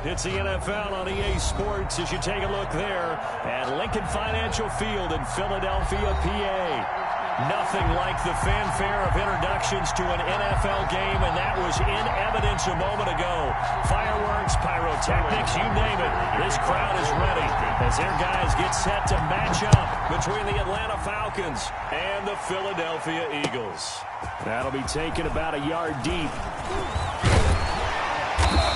It's the NFL on EA Sports as you take a look there at Lincoln Financial Field in Philadelphia, PA. Nothing like the fanfare of introductions to an NFL game, and that was in evidence a moment ago. Fireworks, pyrotechnics, you name it. This crowd is ready as their guys get set to match up between the Atlanta Falcons and the Philadelphia Eagles. That'll be taken about a yard deep.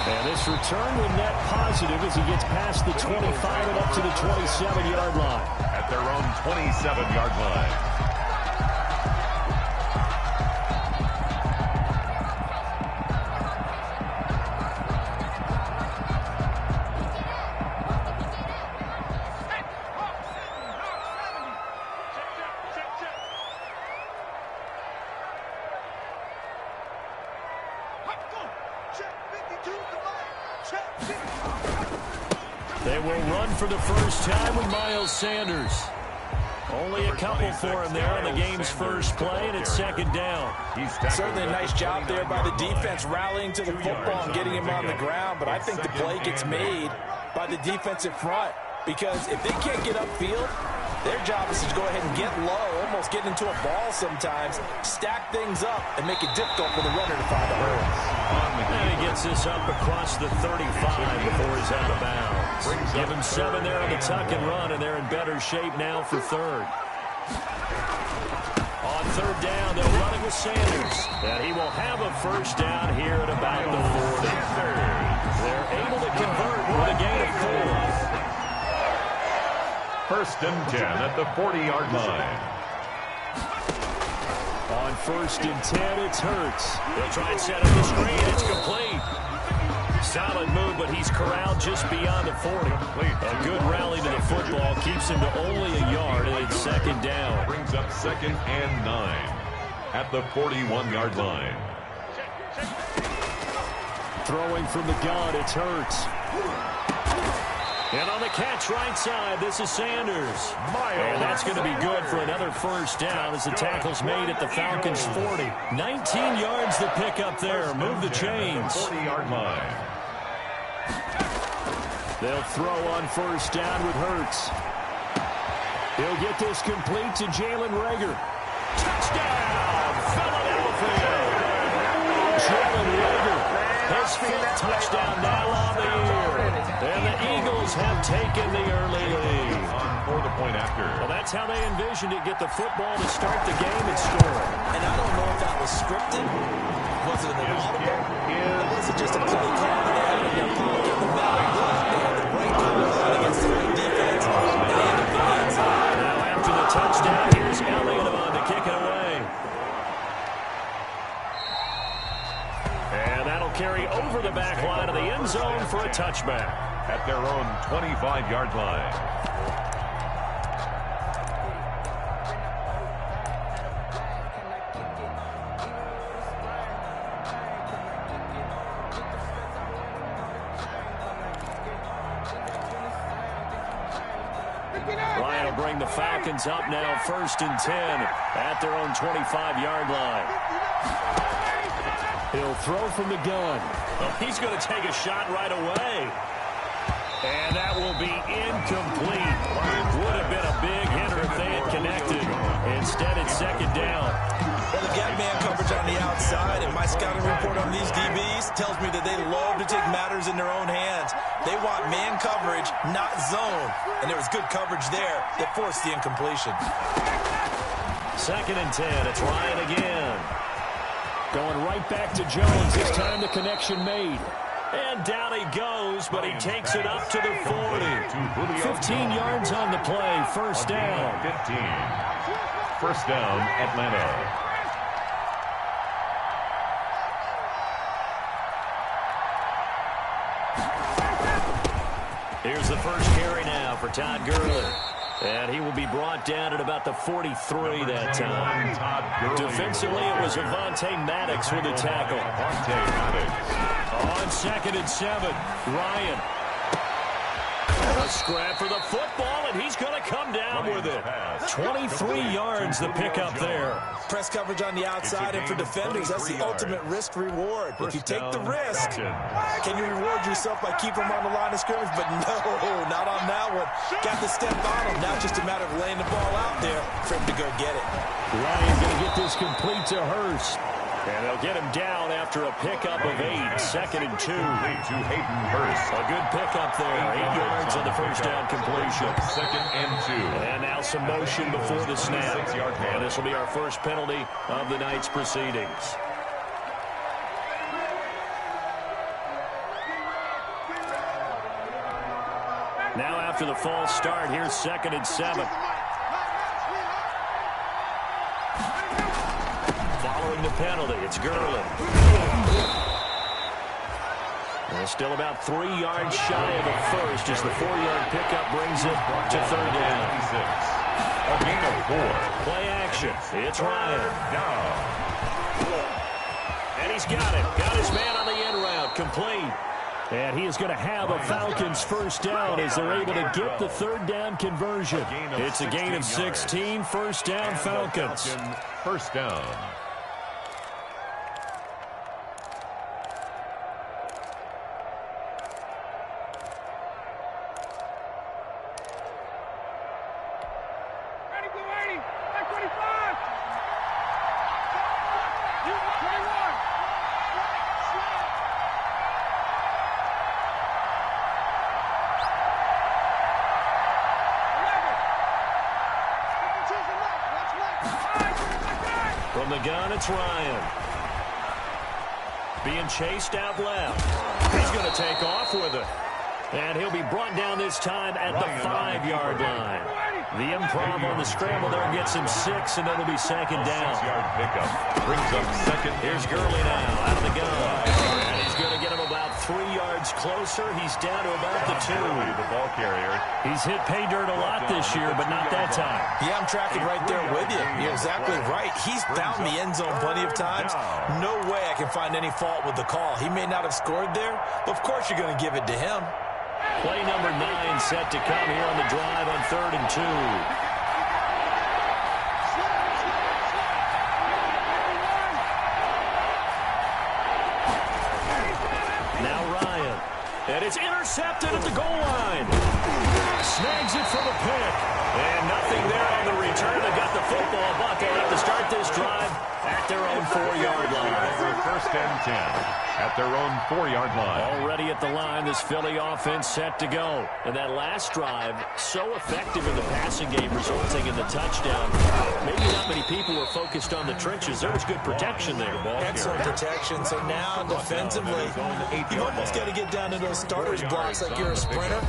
And this return will net positive as he gets past the 25 and up to the 27-yard line. At their own 27-yard line. They will run for the first time with Miles Sanders. Only a couple for him there on the game's first play, and it's second down. Certainly a nice job there by the defense rallying to the football and getting him on the ground, but I think the play gets made by the defensive front because if they can't get upfield, their job is to go ahead and get low, almost get into a ball sometimes, stack things up, and make it difficult for the runner to find a hole. And he gets this up across the 35 before he's out of bounds. Give him 7 there on the tuck and run, and they're in better shape now for third. On third down, they'll run it with Sanders. And he will have a first down here at about the 40. They're able to convert with a gain of 4. First and 10 at the 40-yard line. On first and 10, it's Hurts. They'll try and set up the screen. It's complete. Solid move, but he's corralled just beyond the 40. A good rally to the football keeps him to only a yard, and it's second down. Brings up second and 9 at the 41-yard line. Throwing from the gun, it's Hurts. And on the catch right side, this is Sanders. And that's going to be good for another first down as the tackle's made at the Falcons' 40. 19 yards to pick up there. Move the chains. 40-yard line. They'll throw on first down with Hurts. He'll get this complete to Jalen Reagor. Touchdown, Philadelphia. Jalen Reagor, his 5th touchdown now on the year. And the Eagles have taken the early lead. For the point after. Well, that's how they envisioned it. Get the football to start the game and score. And I don't know if that was scripted. Was it an audible? Or was it just a play call that they had in their pocket? No matter what, they had the right call against the right defense. And they ended up in the inside. Now after the touchdown, here's Elliott on to kick it away. And that'll carry over the back line of the end zone for a touchback. At their own 25-yard line. Ryan will bring the Falcons up now first and 10 at their own 25-yard line. He'll throw from the gun. Oh, he's going to take a shot right away. And that will be incomplete. Would have been a big hitter if they had connected. Instead, it's second down. Well, they've got man coverage on the outside, and my scouting report on these DBs tells me that they love to take matters in their own hands. They want man coverage, not zone. And there was good coverage there that forced the incompletion. Second and 10. It's Ryan again. Going right back to Jones. This time the connection made. And down he goes, but he takes it up to the 40. 15 yards on the play. First down. 15. First down, Atlanta. Here's the first carry now for Todd Gurley. And he will be brought down at about the 43 that time. Defensively, it was Avonte Maddox with the tackle. On second and 7, Ryan. A scrap for the football, and he's going to come down with it. 23 yards the pickup there. Press coverage on the outside, and for defenders, that's the ultimate risk-reward. If you take the risk, can you reward yourself by keeping them on the line of scrimmage? But no, not on that one. Got to step on him. Now just a matter of laying the ball out there for him to go get it. Ryan going to get this complete to Hurst. And they'll get him down after a pickup of 8. 2nd and 2. To Hayden Hurst. A good pickup there. 8 yards on the first down completion. 2nd and 2. And now some motion before the snap. And this will be our first penalty of the night's proceedings. Now after the false start, here's 2nd and 7. Following the penalty, it's Gurley. And still about 3 yards shy of the first as the 4-yard pickup brings it to 3rd down. A gain of 4. Play action. It's Ryan. And he's got it. Got his man on the end route. Complete. And he is going to have a Falcons first down as they're able to get the 3rd down conversion. It's a gain of 16. First down, Falcons. First down. From the gun, it's Ryan. Being chased out left. He's going to take off with it. And he'll be brought down this time at the 5-yard line. The improv on the scramble there gets him 6, and it'll be 2nd down. 6-yard pickup. Brings up 2nd. Here's Gurley now out of the gun. And he's going to get him about 3 yards closer. He's down to about the 2. The ball carrier. He's hit pay dirt a lot this year, but not that time. Yeah, I'm tracking right there with you. You're exactly right. He's found the end zone plenty of times. No way I can find any fault with the call. He may not have scored there, but of course you're going to give it to him. Play number 9 set to come here on the drive on 3rd and 2. Now Ryan. And it's intercepted at the goal line. Snags it for the pick. And nothing there on the return. They got the football, but they'll have to start this drive at their own 4-yard line. 1st and 10 at their own 4-yard line. Already at the line, this Philly offense set to go. And that last drive, so effective in the passing game, resulting in the touchdown. Maybe not many people were focused on the trenches. There was good protection there. Excellent protection. So now defensively, you've almost got to get down to those starters blocks like you're a sprinter.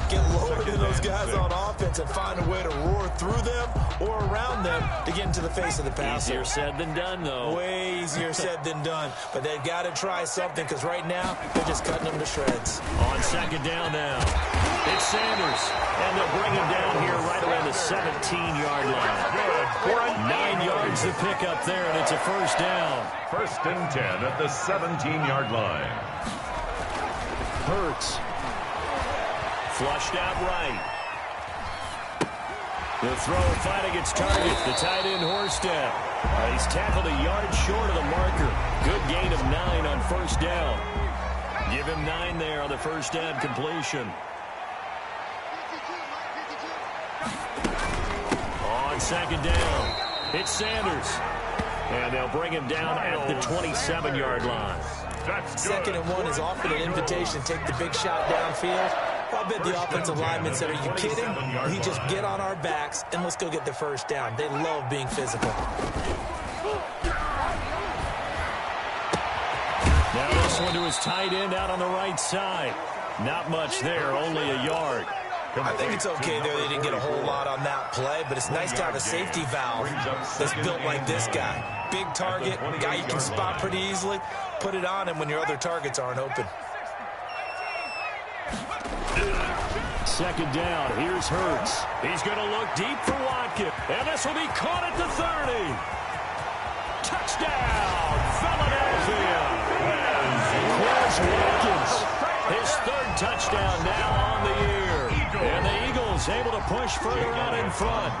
Get lower than those guys on offense and find a way to roar through them or around them to get into the face of the passer. Easier said than done, though. Way easier said than done. But they've got to try something because right now they're just cutting them to shreds. On 2nd down now, it's Sanders. And they'll bring him down here right around the 17-yard line. 9 yards to pick up there, and it's a first down. 1st and 10 at the 17-yard line. Hurts. Flushed out right. The throw fight against target. The tight end Horsted. He's tackled a yard short of the marker. Good gain of 9 on first down. Give him 9 there on the first down completion. On 2nd down, it's Sanders. And they'll bring him down at the 27-yard line. 2nd and 1 is offered an invitation. Take the big shot downfield. I bet the offensive lineman said, are you kidding? We just get on our backs and let's go get the first down. They love being physical. Now this one to his tight end out on the right side. Not much there, only a yard. I think it's okay there. They didn't get a whole lot on that play, but it's nice to have a safety valve that's built like this guy. Big target, guy you can spot pretty easily. Put it on him when your other targets aren't open. 2nd down, here's Hurts. He's going to look deep for Watkins. And this will be caught at the 30. Touchdown, Philadelphia. Quez Watkins, his 3rd touchdown now on the year. is able to push further out in front.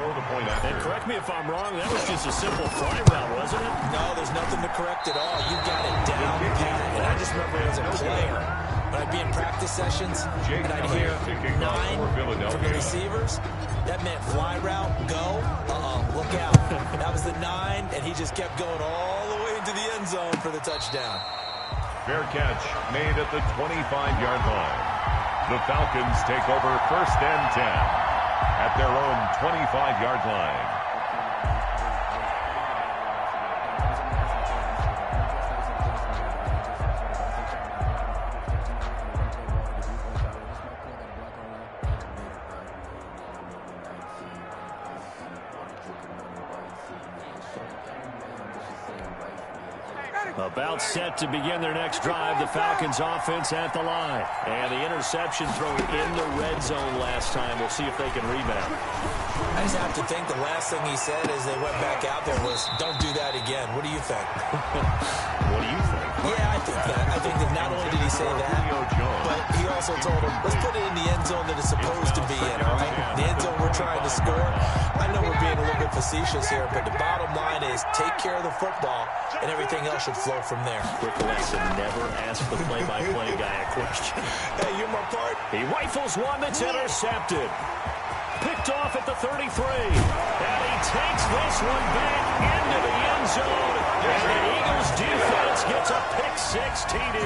And correct me if I'm wrong, that was just a simple fly route, wasn't it? No, there's nothing to correct at all. You got it down pat. And I just remember as a player, when I'd be in practice sessions, and I'd hear 9 from the receivers, that meant fly route, go, look out. That was the 9, and he just kept going all the way into the end zone for the touchdown. Fair catch made at the 25-yard line. The Falcons take over 1st and 10 at their own 25-yard line. About set to begin their next drive, the Falcons offense at the line. And the interception thrown in the red zone last time. We'll see if they can rebound. I just have to think the last thing he said as they went back out there was, don't do that again. What do you think? What do you think? Yeah, I think that. I think that not only did he say that, but he also told him, let's put it in the end zone that it's supposed to be in, all right? The end zone we're trying to score. I know we're being a little bit facetious here, but the bottom line is take care of the football, and everything else should flow from there. Quick lesson, never ask the play-by-play guy a question. Hey, you're my part. He rifles one that's intercepted. Picked off at the 33. And he takes this one back into the end zone. And the Eagles defense gets a pick-6 TD.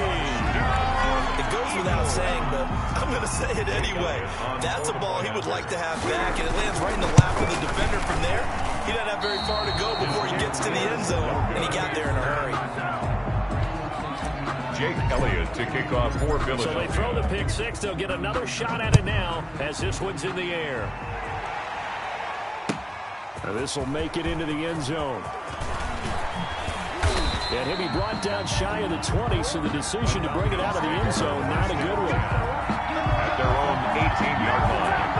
It goes without saying, but I'm going to say it anyway. That's a ball he would like to have back, and it lands right in the lap of the defender from there. He doesn't have very far to go before he gets to the end zone, and he got there in a hurry. Jake Elliott to kick off for Philadelphia. So they throw the pick-6. They'll get another shot at it now as this one's in the air. And this will make it into the end zone. And he'll be brought down shy of the 20, so the decision to bring it out of the end zone, not a good one. At their own 18-yard line.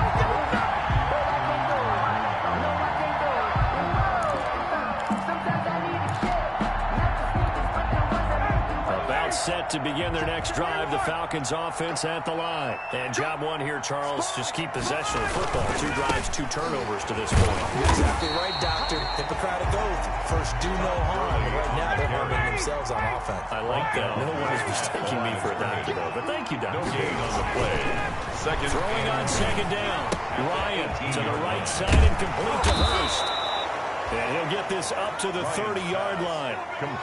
Set to begin their next drive, the Falcons offense at the line. And job one here, Charles, just keep possession of the football. 2 drives, 2 turnovers to this point. You're exactly right, Doctor. Hippocratic oath. First, do no harm. Right now, they're harming themselves on offense. I like that. No one is mistaking me for a doctor, though. But thank you, Doctor. No gain on the play. Throwing on second down. Ryan to the right side and complete to Hurst. And he'll get this up to the 30-yard line.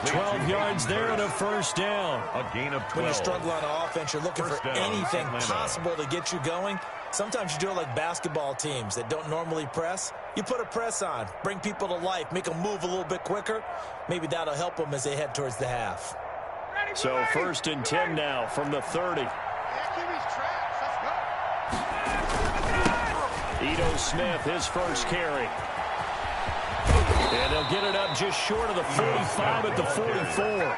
12 yards there and a first down. A gain of 12. When you struggle on offense, you're looking for anything possible to get you going. Sometimes you do it like basketball teams that don't normally press. You put a press on, bring people to life, make them move a little bit quicker. Maybe that'll help them as they head towards the half. So 1st and 10 now from the 30. Ito Smith, his first carry. And they'll get it up just short of the 45 at the 44.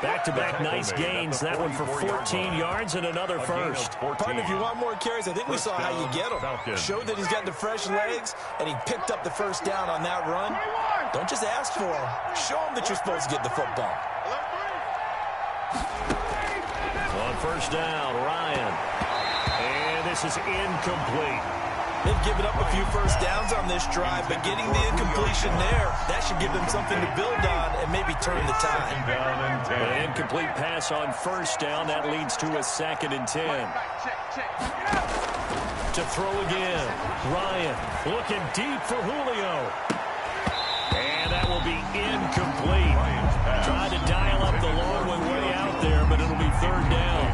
Back-to-back nice gains. That one for 14 yards and another first. Partner, if you want more carries, I think we saw how you get them. Showed that he's got the fresh legs, and he picked up the first down on that run. Don't just ask for him. Show him that you're supposed to get the football. On first down, Ryan. And this is incomplete. They've given up a few first downs on this drive, but getting the incompletion there, that should give them something to build on and maybe turn the tide. An incomplete pass on first down. That leads to a 2nd and 10. To throw again. Ryan looking deep for Julio. And that will be incomplete. Tried to dial up the long one way out there, but it'll be 3rd down.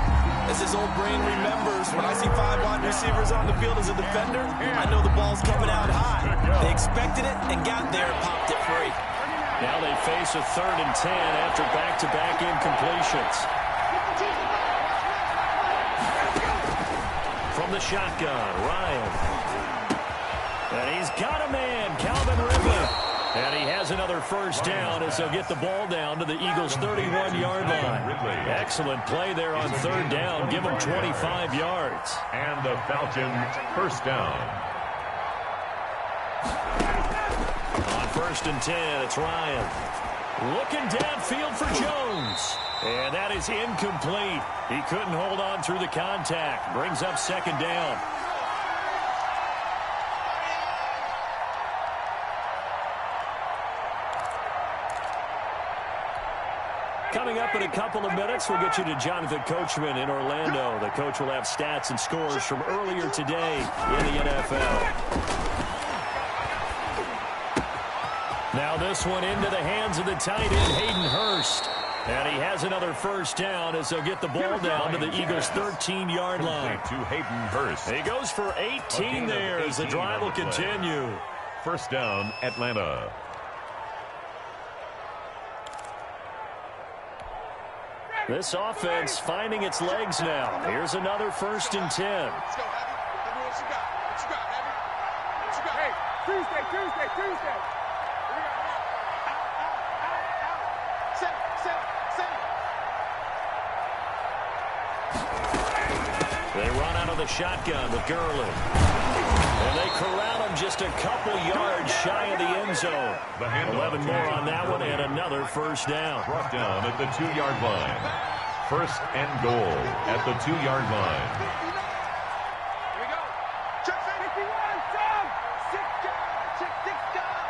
As his old brain remembers, when I see 5 wide receivers on the field as a defender, I know the ball's coming out high. They expected it and got there and popped it free. Now they face a 3rd and 10 after back-to-back incompletions. From the shotgun, Ryan. And he's got a man, Calvin Ridley. And he has another first down as they'll get the ball down to the Eagles' 31-yard line. Excellent play there on 3rd down. Give them 25 yards. And the Falcons first down. On 1st and 10, it's Ryan. Looking downfield for Jones. And that is incomplete. He couldn't hold on through the contact. Brings up 2nd down. Coming up in a couple of minutes, we'll get you to Jonathan Coachman in Orlando. The coach will have stats and scores from earlier today in the NFL. Now this one into the hands of the tight end, Hayden Hurst. And he has another first down as they'll get the ball down to the Eagles' 13-yard line. To Hayden Hurst. He goes for 18 there as the drive will continue. First down, Atlanta. This offense finding its legs now. Here's another 1st and 10. Let's go, Abby. Abby, what you got? What you got, Abby? What you got? Hey, Tuesday. They run out of the shotgun with Gurley. And they corral him just a couple yards shy of the end zone. 11 more on that one and another first down. Brought down at the 2-yard line. First and goal at the 2-yard line. Here we go. Check 51, Tom. 6 down. Check 6 down.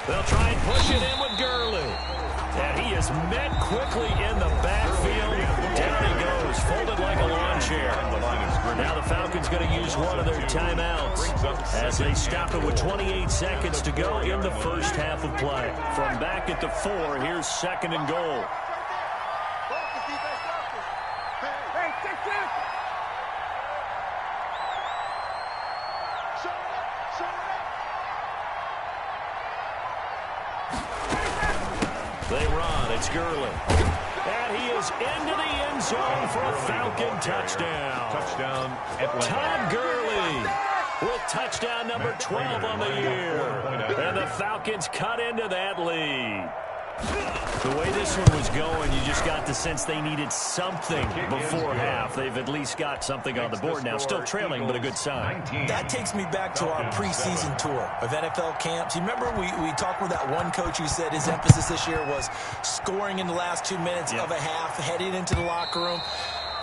They'll try and push it in with Gurley. And he is met quickly in the backfield. Down he goes, folded like a lawn chair. Now the Falcons going to use one of their timeouts as they stop it with 28 seconds to go in the first half of play. From back at the 4, here's 2nd and goal. They run. It's Gurley. And he is into the end zone for a Falcon touchdown. Touchdown, Atlanta. Todd Gurley with touchdown number 12 on the year. And the Falcons cut into that lead. The way this one was going, you just got the sense they needed something before half. They've at least got something on the board now. Still trailing, but a good sign. That takes me back to our preseason tour of NFL camps. You remember we talked with that one coach who said his emphasis this year was scoring in the last 2 minutes of a half, heading into the locker room.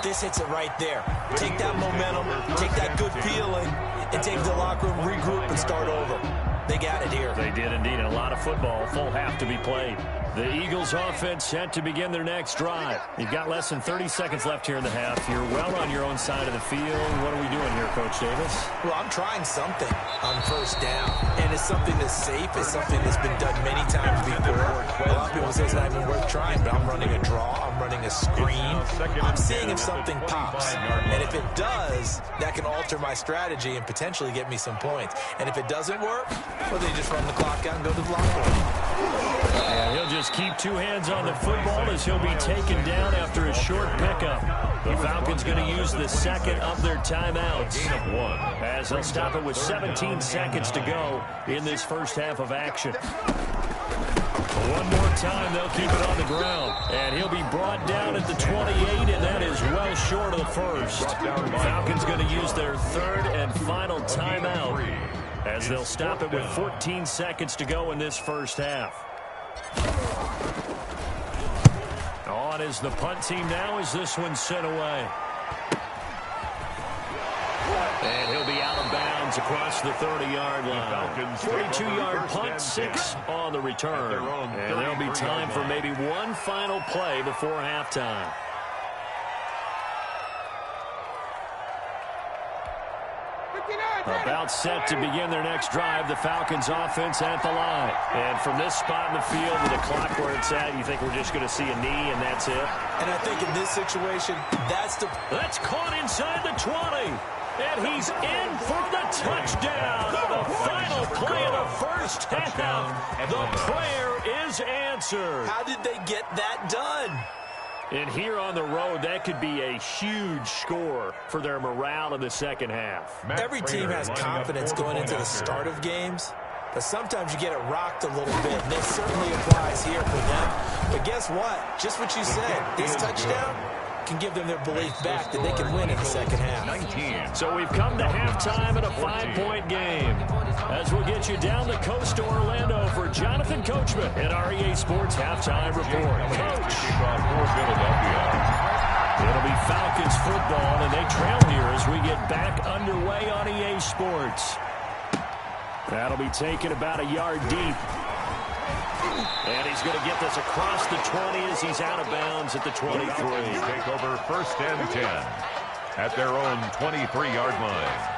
This hits it right there. Take that momentum, take that good feeling, and take the locker room, regroup, and start over. They got it here. They did indeed. A lot of football, full half to be played. The Eagles offense set to begin their next drive. You've got less than 30 seconds left here in the half. You're well on your own side of the field. What are we doing here, Coach Davis? Well, I'm trying something on first down. And it's something that's safe. It's something that's been done many times before. A lot of people say it's not even worth trying, but I'm running a draw. I'm running a screen. I'm seeing if something pops. And if it does, that can alter my strategy and potentially get me some points. And if it doesn't work, well, they just run the clock out and go to the locker room. And he'll just keep 2 hands on the football as he'll be taken down after a short pickup. The Falcons going to use the second of their timeouts as they'll stop it with 17 seconds to go in this first half of action. One more time, they'll keep it on the ground. And he'll be brought down at the 28, and that is well short of the first. Falcons going to use their 3rd and final timeout as they'll stop it with 14 seconds to go in this first half. On is the punt team now as this one's sent away. And he'll be out of bounds across the 30-yard line. 42-yard punt, 6 on the return. And there'll be time for maybe one final play before halftime. About set to begin their next drive, the Falcons offense at the line. And from this spot in the field with the clock where it's at, you think we're just going to see a knee and that's it? And I think in this situation, that's caught inside the 20. And he's in for the touchdown. The final play of the first half. The prayer is answered. How did they get that done? And here on the road, that could be a huge score for their morale in the second half. Every team has confidence going into the start of games, but sometimes you get it rocked a little bit, and this certainly applies here for them. But guess what? Just what you said, this touchdown can give them their belief back that they can win in the second half. 19. So we've come to halftime in a 5-point game. As we'll get you down the coast to Orlando for Jonathan Coachman at our EA Sports Halftime Report. Coach. It'll be Falcons football, and they trail here as we get back underway on EA Sports. That'll be taken about a yard deep. And he's going to get this across the 20 as he's out of bounds at the 23. Take over first and 10 at their own 23-yard line.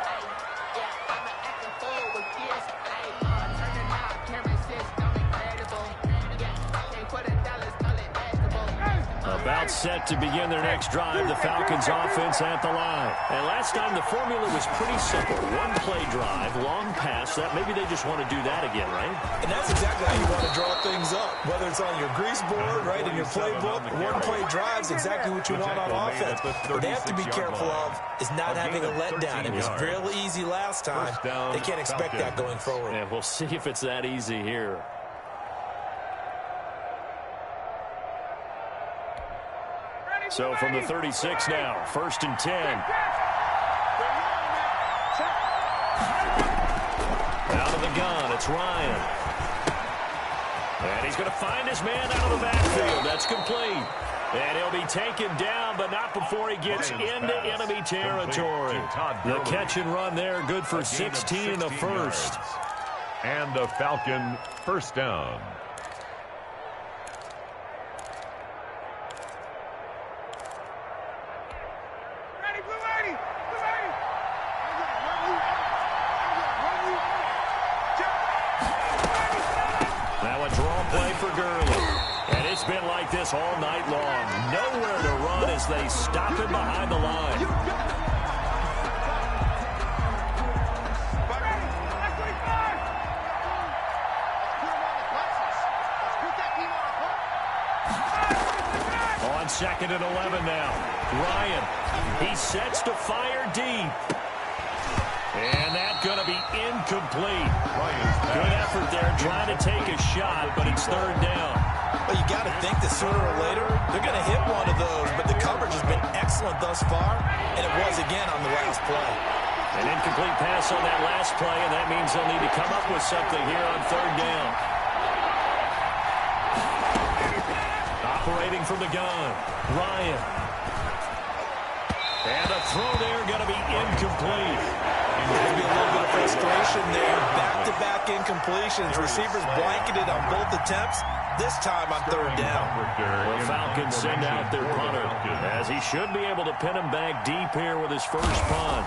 About set to begin their next drive, the Falcons offense at the line. And last time the formula was pretty simple. One play drive, long pass. That maybe they just want to do that again, right? And that's exactly how you want to draw things up. Whether it's on your grease board, right, in your playbook, one play drives exactly what you want on offense. What they have to be careful of is not having a letdown. It was really easy last time. They can't expect that going forward. And we'll see if it's that easy here. So from the 36 now, first and 10. Out of the gun, it's Ryan. And he's going to find his man out of the backfield. That's complete. And he'll be taken down, but not before he gets into enemy territory. The catch and run there, good for 16 in the first. And a Falcon first down. It's been like this all night long. Nowhere to run as they stop him behind the line. On second and 11 now. Ryan, he sets to fire deep. And that's going to be incomplete. Good effort there trying to take a shot, but it's third down. Well, you got to think that sooner or later they're going to hit one of those, but the coverage has been excellent thus far, and it was again on the last play. An incomplete pass on that last play, and that means they'll need to come up with something here on third down. Operating from the gun, Ryan. And a throw there going to be incomplete. Maybe a little bit of frustration there. Back-to-back incompletions. Receivers blanketed on both attempts. This time on third down. The Falcons send out their punter, as he should be able to pin him back deep here with his first punt.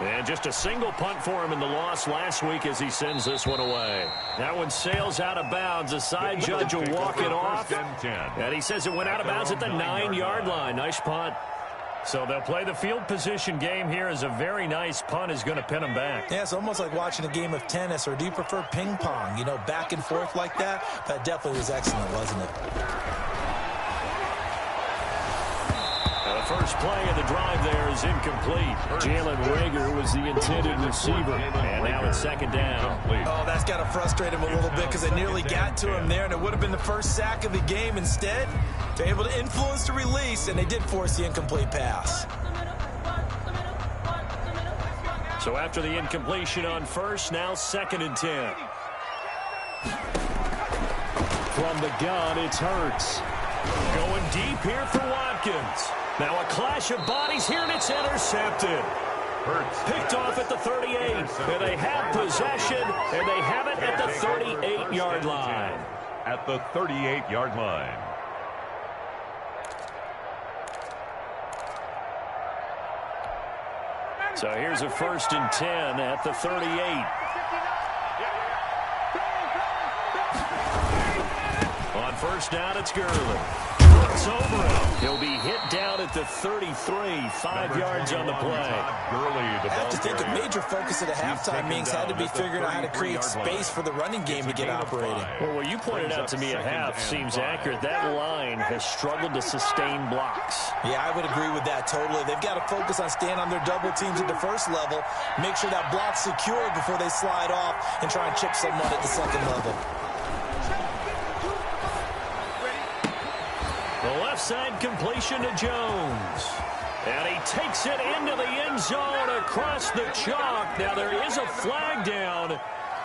And just a single punt for him in the loss last week as he sends this one away. That one sails out of bounds. The side judge will walk it off. And he says it went out of bounds at the 9-yard line. Nice punt. So they'll play the field position game here as a very nice punt is going to pin them back. Yeah, it's almost like watching a game of tennis, or do you prefer ping pong? You know, back and forth like that? That definitely was excellent, wasn't it? The first play of the drive there is incomplete. Jalen Reagor was the intended receiver. And now it's second down. Oh, that's got to frustrate him a little bit because they nearly got to him there, and it would have been the first sack of the game. Instead, they're able to influence the release, and they did force the incomplete pass. So after the incompletion on first, now second and 10. From the gun, it's Hurts. Going deep here for Watkins. Now a clash of bodies here, and it's intercepted. Picked off at the 38. And they have possession, and they have it at the 38-yard line. At the 38-yard line. So here's a first and 10 at the 38. On first down, it's Gurley. Looks over him. He'll be hit down at the 33, 5 yards on the play. I have to think a major focus of the halftime meetings had to be figuring out how to create space for the running game to get operating. Well, what you pointed out to me at half seems accurate. That line has struggled to sustain blocks. Yeah, I would agree with that totally. They've got to focus on staying on their double teams at the first level, make sure that block's secure before they slide off and try and chip someone at the second level. The left offside completion to Jones. And he takes it into the end zone across the chalk. Now, there is a flag down,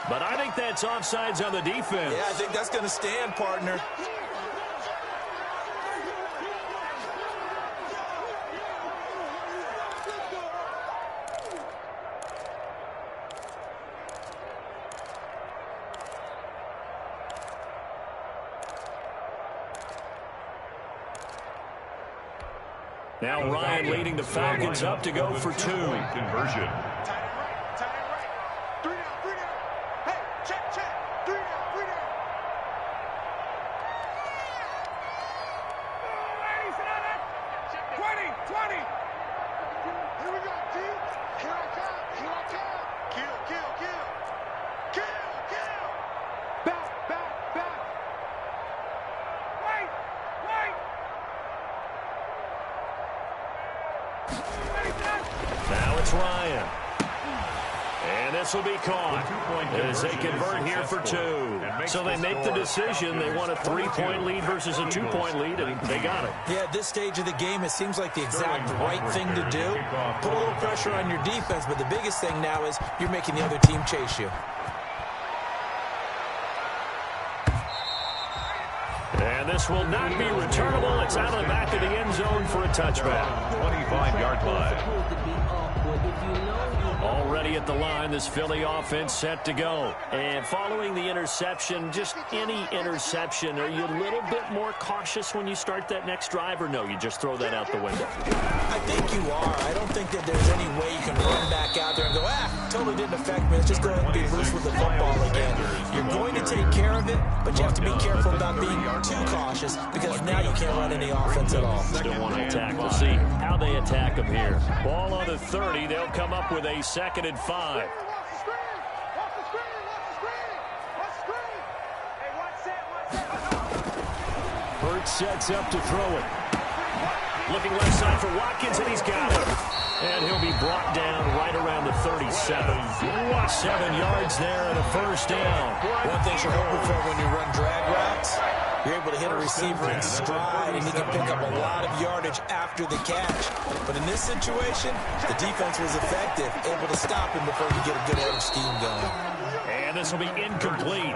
but I think that's offsides on the defense. Yeah, I think that's going to stand, partner. Now Ryan leading the Falcons up to go for 2. Conversion. Now it's Ryan. And this will be caught as they convert here for 2. So they make the decision. They want a 3-point lead versus a 2-point lead, and they got it. Yeah, at this stage of the game, it seems like the exact right thing to do. Put a little pressure on your defense, but the biggest thing now is you're making the other team chase you. And this will not be returnable. It's out of the back of the end zone for a touchback. 25-yard line. Already at the line, this Philly offense set to go. And following the interception, just any interception, are you a little bit more cautious when you start that next drive, or no, you just throw that out the window? I think you are. I don't think that there's any way you can run back out there and go, totally didn't affect me. Let's just go ahead and be loose with the football again. You're going to take care of it, but you have to be careful about being too cautious because now you can't run any offense at all. Still want to attack. We'll see how they attack them here. Ball on the 30. They'll come up with a 2nd and 5. Hurts sets up to throw it. Looking left side for Watkins, and he's got it. And he'll be brought down right around the 37. 7 yards there and a first down. One thing you're hoping for when you run drag routes, you're able to hit a receiver in stride, and he can pick up a lot of yardage after the catch. But in this situation, the defense was effective, able to stop him before he could get a good head of steam going. And this will be incomplete.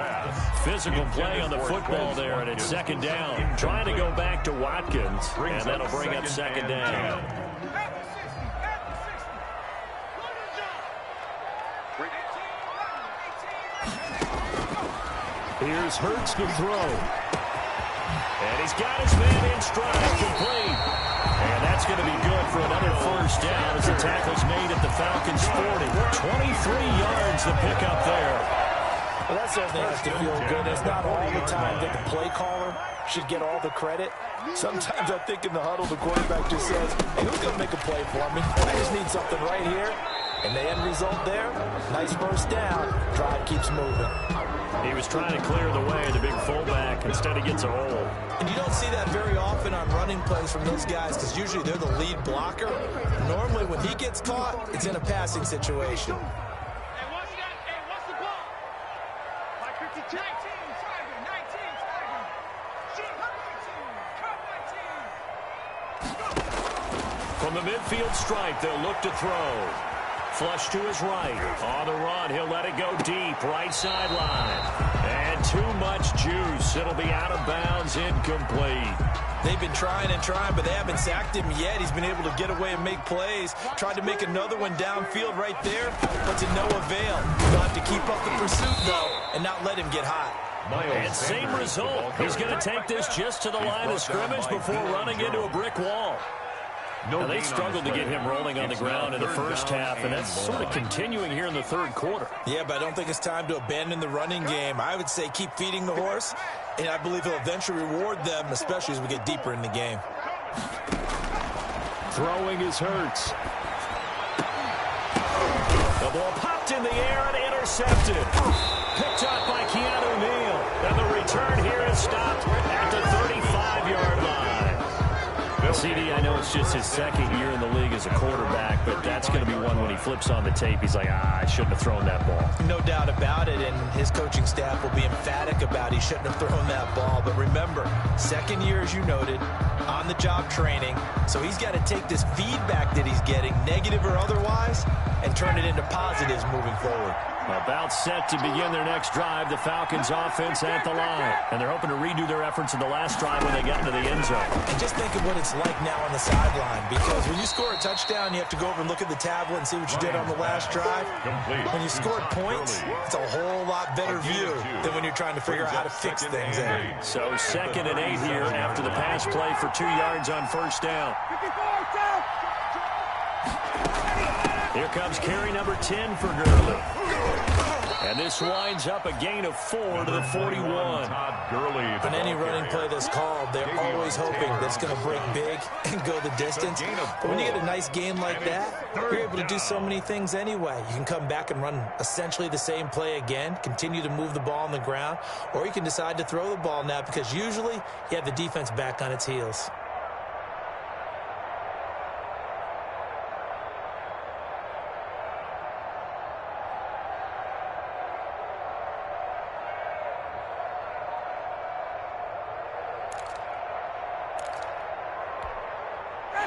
Physical play on the football there, and it's 2nd down. Trying to go back to Watkins, and that'll bring up 2nd down. Here's Hurts to throw. And he's got his man in stride, complete. And that's going to be good for another first down as the tackle's made at the Falcons' 40. 23 yards the pickup there. Well, that certainly has to feel good. It's not all the time that the play caller should get all the credit. Sometimes I think in the huddle, the quarterback just says, hey, who's going to make a play for me? I just need something right here. And the end result there, nice first down. Drive keeps moving. He was trying to clear the way, the big fullback. Instead, he gets a hole. And you don't see that very often on running plays from those guys because usually they're the lead blocker. Normally, when he gets caught, it's in a passing situation. Hey, what's the ball? Like 52. 19, Tiger, 19, Tiger. Shoot, come 19. From the midfield stripe, they'll look to throw. Flush to his right. On the run, he'll let it go deep. Right sideline. And too much juice. It'll be out of bounds, incomplete. They've been trying and trying, but they haven't sacked him yet. He's been able to get away and make plays. Tried to make another one downfield right there, but to no avail. You'll have to keep up the pursuit, though, and not let him get hot. And same result. He's going to take this just to the line of scrimmage before running into a brick wall. Now, they struggled to get him rolling on the ground in the first half, and that's sort of continuing here in the third quarter. Yeah, but I don't think it's time to abandon the running game. I would say keep feeding the horse, and I believe he'll eventually reward them, especially as we get deeper in the game. Throwing is Hurts. The ball popped in the air and intercepted. Picked up by Keanu Neal. And the return here is stopped at the 35-yard line. CD, I know it's just his second year in the league as a quarterback, but that's going to be one when he flips on the tape, he's like, I shouldn't have thrown that ball. No doubt about it, and his coaching staff will be emphatic about he shouldn't have thrown that ball. But remember, second year, as you noted, on-the-job training, so he's got to take this feedback that he's getting, negative or otherwise, and turn it into positives moving forward. About set to begin their next drive, the Falcons offense at the line. And they're hoping to redo their efforts in the last drive when they got into the end zone. And just think of what it's like now on the sideline, because when you score a touchdown, you have to go over and look at the tablet and see what you did on the last drive. When you scored points, it's a whole lot better view than when you're trying to figure out how to fix things there. So 2nd and 8 here after the pass play for 2 yards on first down. Here comes carry number 10 for Gurley. And this winds up a gain of 4 to the 41. On any running play that's called, they're always hoping that it's going to break big and go the distance. But when you get a nice gain like that, you're able to do so many things anyway. You can come back and run essentially the same play again, continue to move the ball on the ground, or you can decide to throw the ball now because usually you have the defense back on its heels.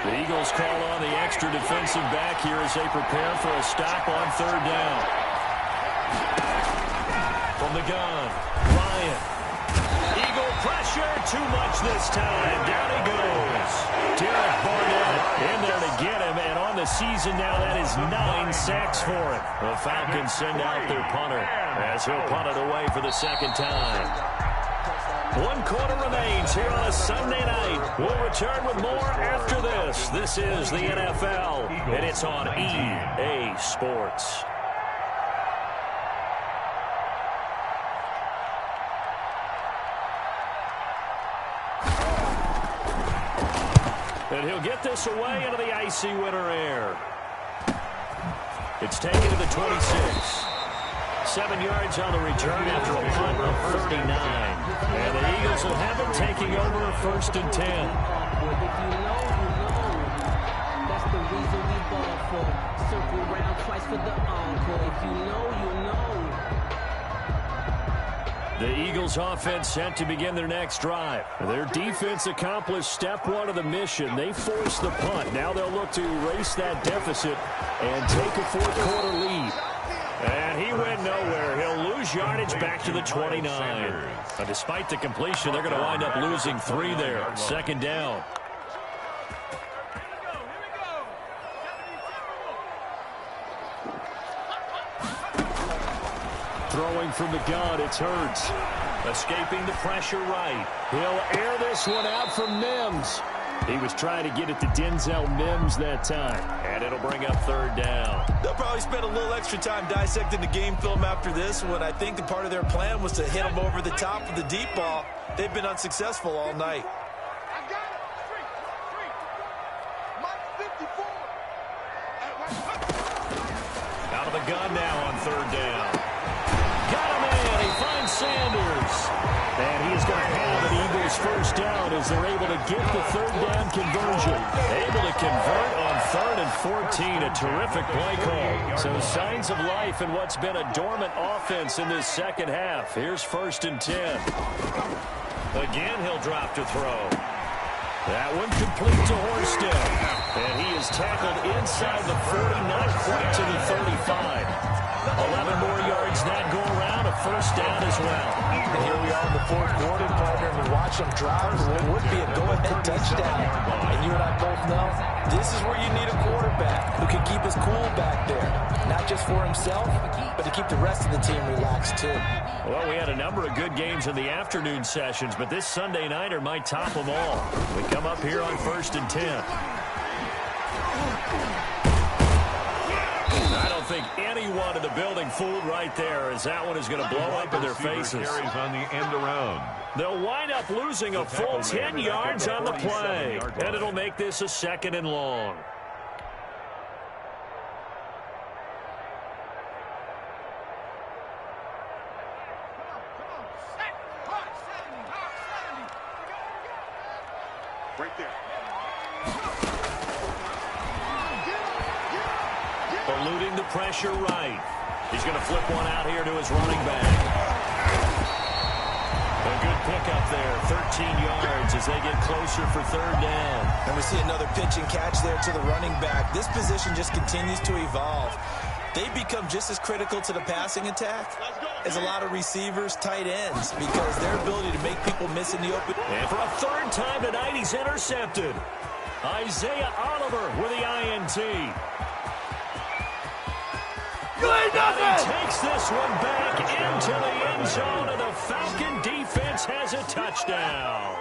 The Eagles call on the extra defensive back here as they prepare for a stop on 3rd down. From the gun, Ryan. Eagle pressure, too much this time. Down he goes. Derek Barnett in there to get him, and on the season now, that is 9 sacks for him. The Falcons send out their punter as he'll punt it away for the 2nd time. 1 quarter remains here on a Sunday night. We'll return with more after this. This is the NFL, and it's on EA Sports. And he'll get this away into the icy winter air. It's taken to the 26. 7 yards on the return after a punt of 39. And the Eagles will have it taking over 1st and 10. If you know, that's the reason we ball for. Circle round twice for the encore. If you know, you know. The Eagles offense set to begin their next drive. Their defense accomplished step 1 of the mission. They forced the punt. Now they'll look to erase that deficit and take a 4th quarter lead. And he went nowhere. He'll lose yardage back to the 29. But despite the completion, they're going to wind up losing 3 there. 2nd down. Throwing from the gun, it's Hurts. Escaping the pressure right. He'll air this one out from Mims. He was trying to get it to Denzel Mims that time. And it'll bring up 3rd down. They'll probably spend a little extra time dissecting the game film after this one. I think the part of their plan was to hit him over the top of the deep ball. They've been unsuccessful all night. I got it. 3. Mike 54. Out of the gun now on 3rd down. Got him in. He finds Sanders. And he is going to have an Eagles 1st down as they're able to get the 3rd down conversion. Able to convert on 3rd and 14. A terrific play call. So signs of life in what's been a dormant offense in this 2nd half. Here's 1st and 10. Again, he'll drop to throw. That one complete to Horsted. And he is tackled inside the 40, not quite to the 35. 11 more yards that go around, a 1st down as well. And here we are in the 4th quarter, partner, and we watch them drive for what would be a go-ahead touchdown. And you and I both know this is where you need a quarterback who can keep his cool back there. Not just for himself, but to keep the rest of the team relaxed too. Well, we had a number of good games in the afternoon sessions, but this Sunday nighter might top them all. We come up here on 1st and 10. I don't think anyone in the building fooled right there, as that one is going to blow up in their faces. Carries on the end around. They'll wind up losing a full 10 yards on the play, and it'll make this a 2nd and long. Right there. Eluding the pressure right. He's going to flip one out here to his running back. A good pickup there, 13 yards as they get closer for third down. And we see another pitch and catch there to the running back. This position just continues to evolve. They become just as critical to the passing attack as a lot of receivers, tight ends, because their ability to make people miss in the open. And for a third time tonight, he's intercepted. Isaiah Oliver with the INT. And he takes this one back into the end zone, and the Falcon defense has a touchdown.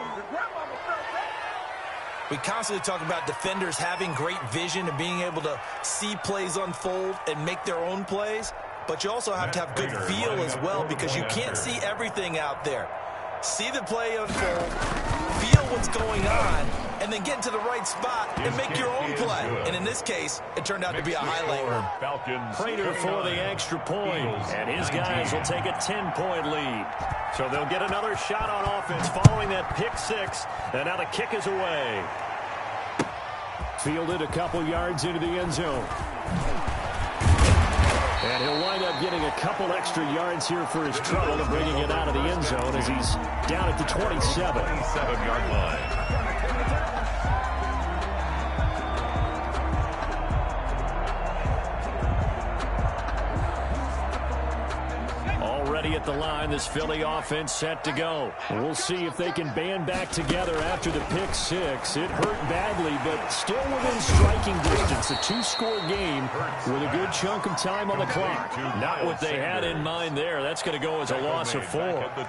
We constantly talk about defenders having great vision and being able to see plays unfold and make their own plays, but you also have to have good feel as well because you can't see everything out there. See the play unfold, feel what's going on, and then get into the right spot and make your own play. And in this case, it turned out to be a highlight one. Prater for the extra point, and his guys will take a 10-point lead. So they'll get another shot on offense following that pick six, and now the kick is away. Fielded a couple yards into the end zone. And he'll wind up getting a couple extra yards here for his trouble and bringing it out of the end zone as he's down at the 27. 27-yard line. At the line, this Philly offense set to go. We'll see if they can band back together after the pick six. It hurt badly, but still within striking distance. A two-score game with a good chunk of time on the clock. Not what they had in mind there. That's going to go as a loss of 4.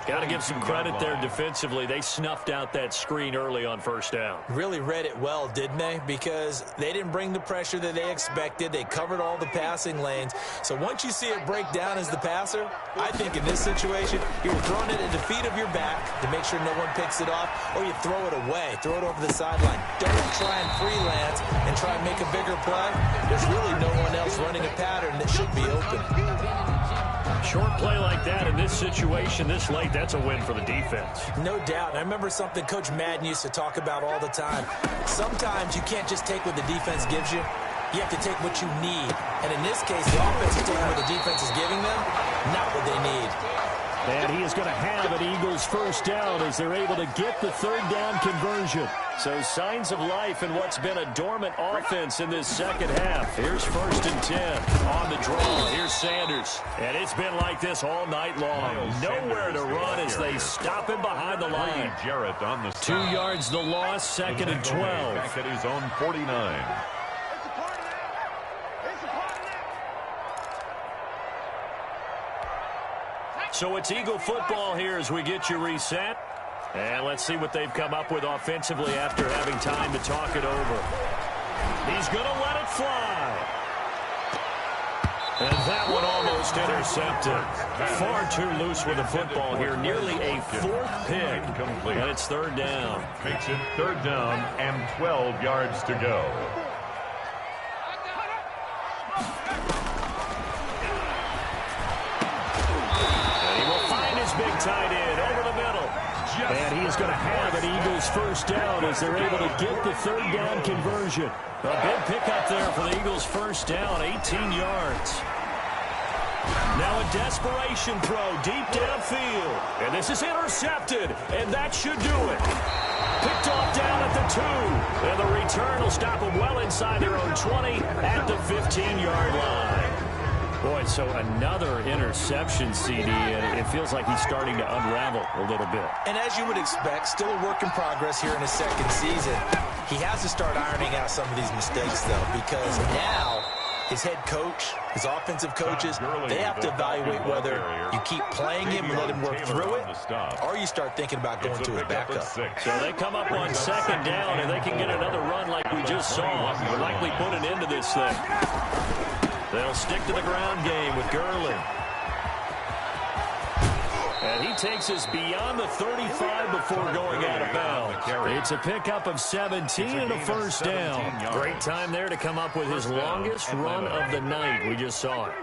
Got to give some credit there defensively. They snuffed out that screen early on first down. Really read it well, didn't they? Because they didn't bring the pressure that they expected. They covered all the passing lanes. So once you see it break down as the passer, I think in this situation, you're throwing it at the feet of your back to make sure no one picks it off, or you throw it away, throw it over the sideline. Don't try and freelance and try and make a bigger play. There's really no one else running a pattern that should be open. Short play like that in this situation this late, that's a win for the defense. No doubt. I remember something Coach Madden used to talk about all the time. Sometimes you can't just take what the defense gives you. You have to take what you need. And in this case, the offense is taking what the defense is giving them, not what they need. And he is going to have an Eagles first down as they're able to get the third down conversion. So signs of life in what's been a dormant offense in this second half. Here's 1st and 10 on the draw. Here's Sanders. And it's been like this all night long. Nowhere to run as they stop him behind the line. Jarrett on the 2 yards the loss, 2nd and 12. Back at his own 49. So it's Eagle football here as we get you reset. And let's see what they've come up with offensively after having time to talk it over. He's going to let it fly. And that one almost intercepted. Far too loose with the football here. Nearly a 4th pick. And it's 3rd down. Makes it 3rd down and 12 yards to go. Big tight end over the middle. And he is going to have an Eagles first down as they're able to get the 3rd down conversion. A big pickup there for the Eagles first down, 18 yards. Now a desperation throw deep downfield. And this is intercepted, and that should do it. Picked off down at the 2. And the return will stop them well inside their own 20 at the 15-yard line. Boy, so another interception, CD, and it feels like he's starting to unravel a little bit. And as you would expect, still a work in progress here in his 2nd season. He has to start ironing out some of these mistakes, though, because now his head coach, his offensive coaches, they have to evaluate whether you keep playing him and let him work through it, or you start thinking about going to his backup. So they come up on 2nd down, and they can get another run like we just saw. We'll likely put an end to this thing. They'll stick to the ground game with Gurley. And he takes us beyond the 35 before going out of bounds. It's a pickup of 17 and a first down. Great time there to come up with his longest run of the night. We just saw it.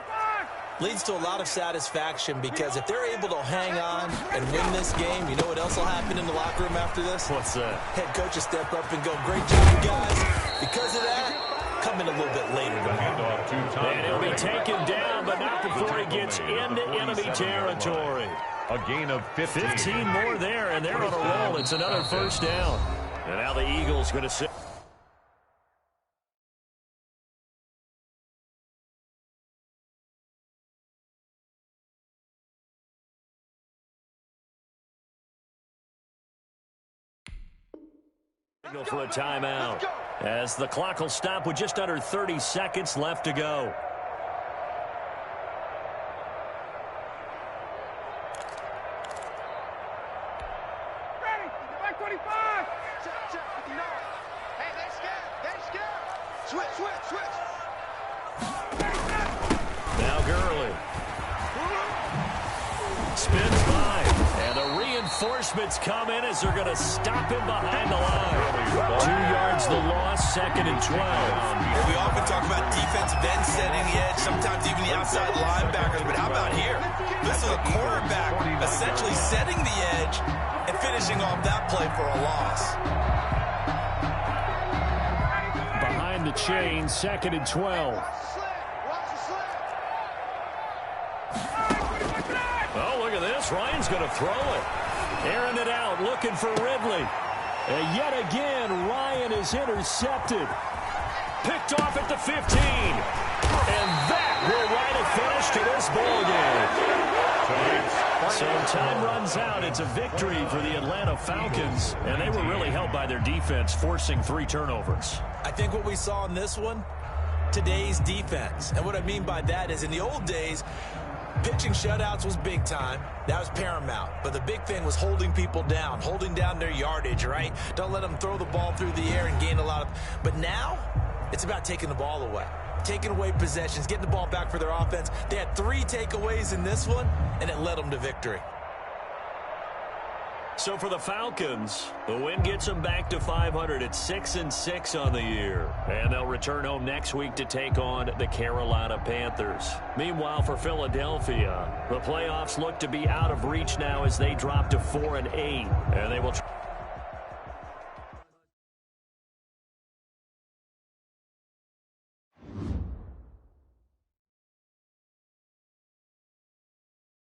Leads to a lot of satisfaction because if they're able to hang on and win this game, you know what else will happen in the locker room after this? What's that? Head coach will step up and go, great job, guys. Because of that, come in a little bit later. Handoff to Tom. And he'll be taken down, but not before he gets into enemy territory. A gain of 15. 15 more there, and they're on a roll. It's another first down. And now the Eagles going to sit. For a timeout, as the clock will stop with just under 30 seconds left to go. Ready? Back 25. Check. Hey, they're scared. Switch. Now Gurley spins by, and the reinforcements come in as they're going to stop him behind the line. 2 yards the loss, 2nd and 12. We often talk about defensive ends setting the edge, sometimes even the outside linebackers, but how about here? This is a quarterback essentially setting the edge and finishing off that play for a loss. Behind the chain, 2nd and 12. Oh, look at this. Ryan's going to throw it. Airing it out, looking for Ridley. And yet again, Ryan is intercepted. Picked off at the 15. And that will write a finish to this ball game. So time runs out. It's a victory for the Atlanta Falcons. And they were really helped by their defense, forcing 3 turnovers. I think what we saw in this one, today's defense. And what I mean by that is in the old days, pitching shutouts was big time. That was paramount. But the big thing was holding people down, holding down their yardage, right? Don't let them throw the ball through the air and gain a lot of... But now, it's about taking the ball away. Taking away possessions, getting the ball back for their offense. They had 3 takeaways in this one, and it led them to victory. So for the Falcons, the win gets them back to 500 at 6-6 on the year. And they'll return home next week to take on the Carolina Panthers. Meanwhile, for Philadelphia, the playoffs look to be out of reach now as they drop to 4-8. And they will...